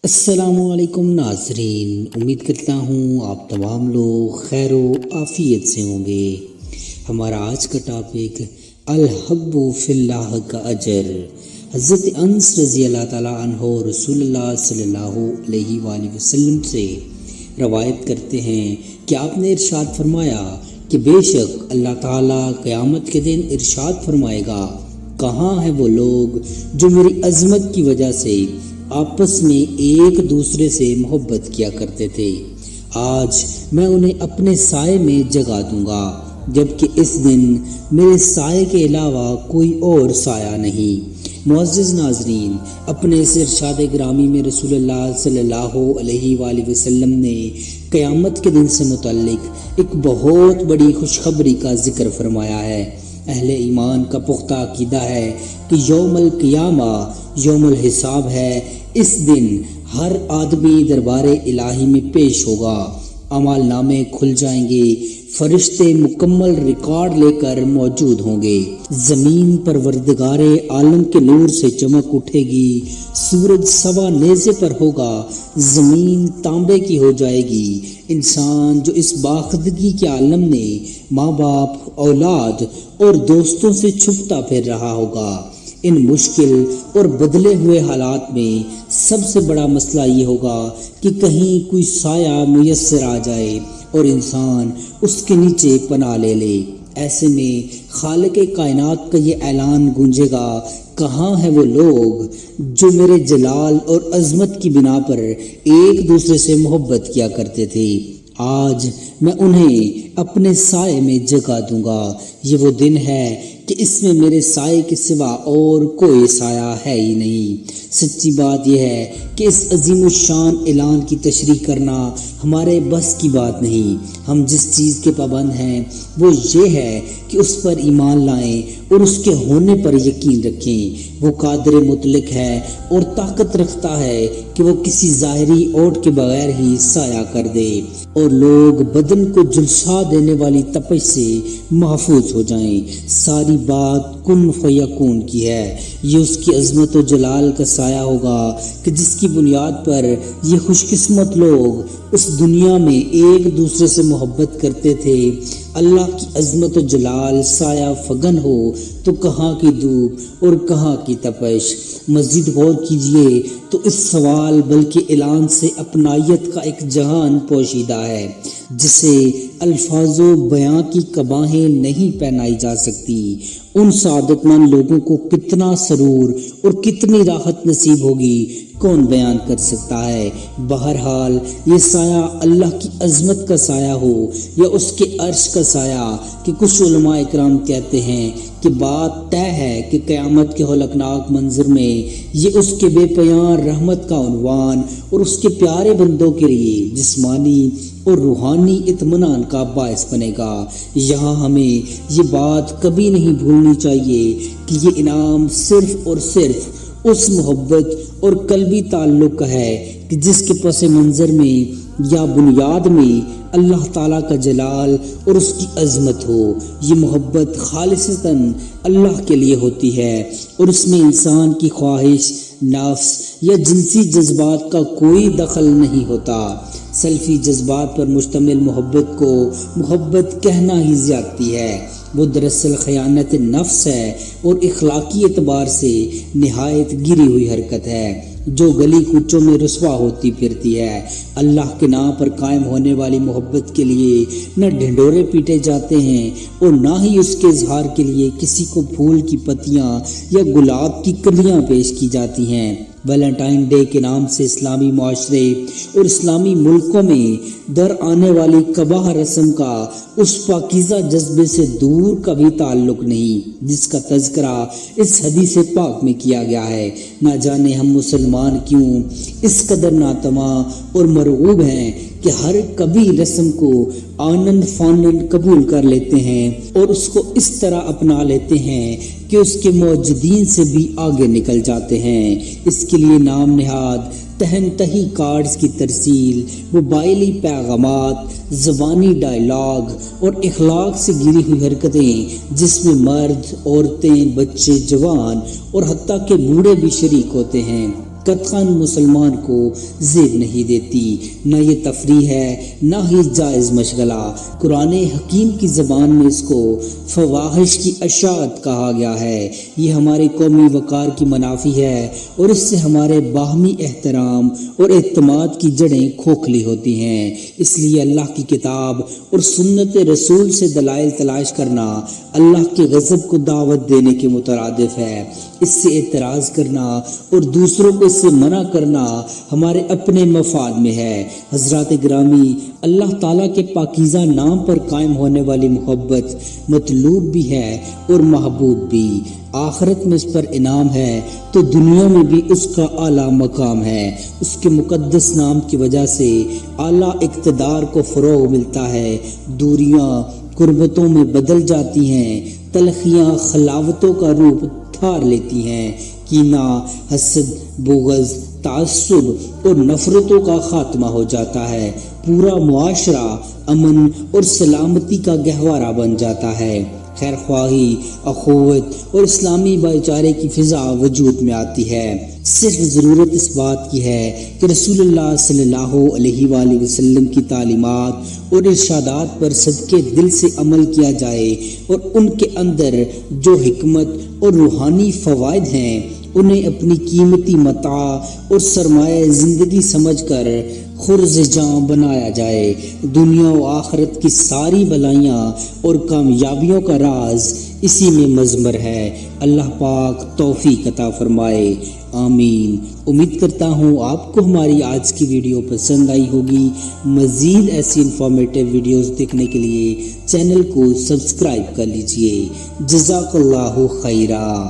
السلام علیکم ناظرین، امید کرتا ہوں آپ تمام لوگ خیر و عافیت سے ہوں گے۔ ہمارا آج کا ٹاپک الحب فی اللہ کا اجر۔ حضرت انس رضی اللہ تعالیٰ عنہ رسول اللہ صلی اللہ علیہ وآلہ وسلم سے روایت کرتے ہیں کہ آپ نے ارشاد فرمایا کہ بے شک اللہ تعالیٰ قیامت کے دن ارشاد فرمائے گا، کہاں ہیں وہ لوگ جو میری عظمت کی وجہ سے آپس میں ایک دوسرے سے محبت کیا کرتے تھے، آج میں انہیں اپنے سائے میں جگا دوں گا، جبکہ اس دن میرے سائے کے علاوہ کوئی اور سایہ نہیں۔ معزز ناظرین، اپنے اس ارشاد گرامی میں رسول اللہ صلی اللہ علیہ وآلہ وسلم نے قیامت کے دن سے متعلق ایک بہت بڑی خوشخبری کا ذکر فرمایا ہے۔ اہل ایمان کا پختہ عقیدہ ہے کہ یوم القیامہ یوم الحساب ہے۔ اس دن ہر آدمی دربار الہی میں پیش ہوگا، اعمال نامے کھل جائیں گے، فرشتے مکمل ریکارڈ لے کر موجود ہوں گے، زمین پروردگار عالم کے نور سے چمک اٹھے گی، سورج سوا نیزے پر ہوگا، زمین تانبے کی ہو جائے گی۔ انسان جو اس باخبری کے عالم میں ماں باپ، اولاد اور دوستوں سے چھپتا پھر رہا ہوگا۔ ان مشکل اور بدلے ہوئے حالات میں سب سے بڑا مسئلہ یہ ہوگا کہ کہیں کوئی سایہ میسر آ جائے اور انسان اس کے نیچے پناہ لے لے۔ ایسے میں خالق کائنات کا یہ اعلان گونجے گا، کہاں ہیں وہ لوگ جو میرے جلال اور عظمت کی بنا پر ایک دوسرے سے محبت کیا کرتے تھے، آج میں انہیں اپنے سائے میں جگا دوں گا۔ یہ وہ دن ہے کہ اس میں میرے سائے کے سوا اور کوئی سایہ ہے ہی نہیں۔ سچی بات یہ ہے کہ اس عظیم الشان اعلان کی تشریح کرنا ہمارے بس کی بات نہیں۔ ہم جس چیز کے پابند ہیں وہ یہ ہے کہ اس پر ایمان لائیں اور اس کے ہونے پر یقین رکھیں۔ وہ قادر مطلق ہے اور طاقت رکھتا ہے کہ وہ کسی ظاہری اوٹ کے بغیر ہی سایہ کر دے اور لوگ بدن کو جھلسا دینے والی تپش سے محفوظ ہو جائیں۔ ساری بات کن فیکون کی ہے۔ یہ اس کی عظمت و جلال کا سایہ ہوگا کہ جس کی بنیاد پر یہ خوش قسمت لوگ اس دنیا میں ایک دوسرے سے محبت کرتے تھے۔ اللہ کی عظمت و جلال سایہ فگن ہو تو کہاں کی دھوپ اور کہاں کی تپش۔ مزید غور کیجئے تو اس سوال بلکہ اعلان سے اپنائیت کا ایک جہان پوشیدہ ہے جسے الفاظ و بیان کی قباہیں نہیں پہنائی جا سکتی۔ ان سعادت مند لوگوں کو کتنا سرور اور کتنی راحت نصیب ہوگی، کون بیان کر سکتا ہے۔ بہرحال یہ سایہ اللہ کی عظمت کا سایہ ہو یا اس کے عرش کا سایہ، کہ کچھ علماء اکرام کہتے ہیں کہ بات طے ہے کہ قیامت کے ہولناک منظر میں یہ اس کے بے پایان رحمت کا عنوان اور اس کے پیارے بندوں کے لیے جسمانی اور روحانی اطمینان کا باعث بنے گا۔ یہاں ہمیں یہ بات کبھی نہیں بھولنی چاہیے کہ یہ انعام صرف اور صرف اس محبت اور قلبی تعلق کا ہے کہ جس کے پس منظر میں یا بنیاد میں اللہ تعالیٰ کا جلال اور اس کی عظمت ہو۔ یہ محبت خالصتاً اللہ کے لیے ہوتی ہے اور اس میں انسان کی خواہش، نفس یا جنسی جذبات کا کوئی دخل نہیں ہوتا۔ سلفی جذبات پر مشتمل محبت کو محبت کہنا ہی زیادتی ہے۔ وہ دراصل خیانت نفس ہے اور اخلاقی اعتبار سے نہایت گری ہوئی حرکت ہے جو گلی کوچوں میں رسوا ہوتی پھرتی ہے۔ اللہ کے نام پر قائم ہونے والی محبت کے لیے نہ ڈھنڈورے پیٹے جاتے ہیں اور نہ ہی اس کے اظہار کے لیے کسی کو پھول کی پتیاں یا گلاب کی کلیاں پیش کی جاتی ہیں۔ ویلنٹائن ڈے کے نام سے اسلامی معاشرے اور اسلامی ملکوں میں در آنے والی قباح رسم کا اس پاکیزہ جذبے سے دور کا بھی تعلق نہیں جس کا تذکرہ اس حدیث پاک میں کیا گیا ہے۔ نہ جانے ہم مسلمان کیوں اس قدر ناتواں اور مرغوب ہیں کہ ہر کبھی رسم کو آنند فانند قبول کر لیتے ہیں اور اس کو اس طرح اپنا لیتے ہیں کہ اس کے موجودین سے بھی آگے نکل جاتے ہیں۔ اس کے لیے نام نہاد تہنتہی کارڈز کی ترسیل، موبائلی پیغامات، زبانی ڈائلاگ اور اخلاق سے گری ہوئی حرکتیں جس میں مرد، عورتیں، بچے، جوان اور حتیٰ کہ بوڑھے بھی شریک ہوتے ہیں۔ قطعاً مسلمان کو زیب نہیں دیتی، نہ یہ تفریح ہے نہ ہی جائز مشغلہ۔ قرآن حکیم کی زبان میں اس کو فواحش کی اشاعت کہا گیا ہے۔ یہ ہمارے قومی وقار کی منافی ہے اور اس سے ہمارے باہمی احترام اور اعتماد کی جڑیں کھوکھلی ہوتی ہیں۔ اس لیے اللہ کی کتاب اور سنت رسول سے دلائل تلاش کرنا اللہ کے غضب کو دعوت دینے کے مترادف ہے۔ اس سے اعتراض کرنا اور دوسروں کو اس سے منع کرنا ہمارے اپنے مفاد میں ہے۔ حضرات گرامی، اللہ تعالیٰ کے پاکیزہ نام پر قائم ہونے والی محبت مطلوب بھی ہے اور محبوب بھی۔ آخرت میں اس پر انعام ہے تو دنیا میں بھی اس کا اعلیٰ مقام ہے۔ اس کے مقدس نام کی وجہ سے اعلیٰ اقتدار کو فروغ ملتا ہے، دوریاں قربتوں میں بدل جاتی ہیں، تلخیاں خلاوتوں کا روپ دھار لیتی ہیں، کینہ، حسد، بغض، تعصب اور نفرتوں کا خاتمہ ہو جاتا ہے، پورا معاشرہ امن اور سلامتی کا گہوارہ بن جاتا ہے، خیر خواہی، اخوت اور اسلامی بھائی چارے کی فضا وجود میں آتی ہے۔ صرف ضرورت اس بات کی ہے کہ رسول اللہ صلی اللہ علیہ وآلہ وسلم کی تعلیمات اور ارشادات پر صدقے دل سے عمل کیا جائے اور ان کے اندر جو حکمت اور روحانی فوائد ہیں انہیں اپنی قیمتی متاع اور سرمایہ زندگی سمجھ کر خرز جاں بنایا جائے۔ دنیا و آخرت کی ساری بلائیاں اور کامیابیوں کا راز اسی میں مضمر ہے۔ اللہ پاک توفیق عطا فرمائے، آمین۔ امید کرتا ہوں آپ کو ہماری آج کی ویڈیو پسند آئی ہوگی۔ مزید ایسی انفارمیٹیو ویڈیوز دیکھنے کے لیے چینل کو سبسکرائب کر لیجئے۔ جزاک اللہ خیرہ۔